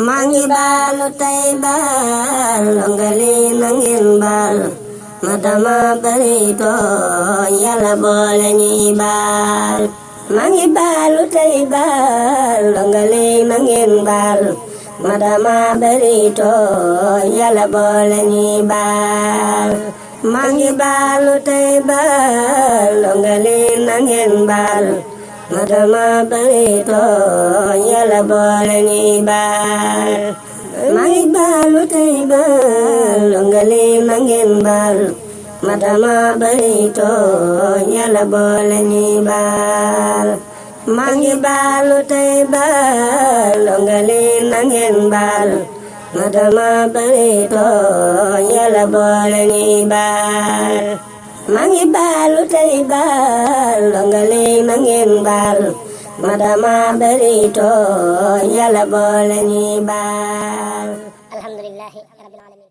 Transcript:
maa ngi baalu tey baal ndongali na ngeen baal ma dama bari tooñ Yàlla boole ñuy baal. maa ngi baalu tey baal ndongali na ngeen baal ma dama bari tooñ Yàlla boole ñuy baal. maa ngi baalu tey baal ndongali na ngeen baal ma dama bari tooñ Yàlla boole ñuy baal. maa ngi baalu tey baal ndongali na ngeen baal ma dama bari tooñ Yàlla boole ñuy baal. maa ngi baalu tey baal ndongali na ngeen baal ma dama bari tooñ Yàlla boole ñuy baal. maa ngi baalu tey baal ndongali na ngeen baal ma dama bari tooñ Yàlla boole ñuy baal. alhamdulillahi rabbil alamin.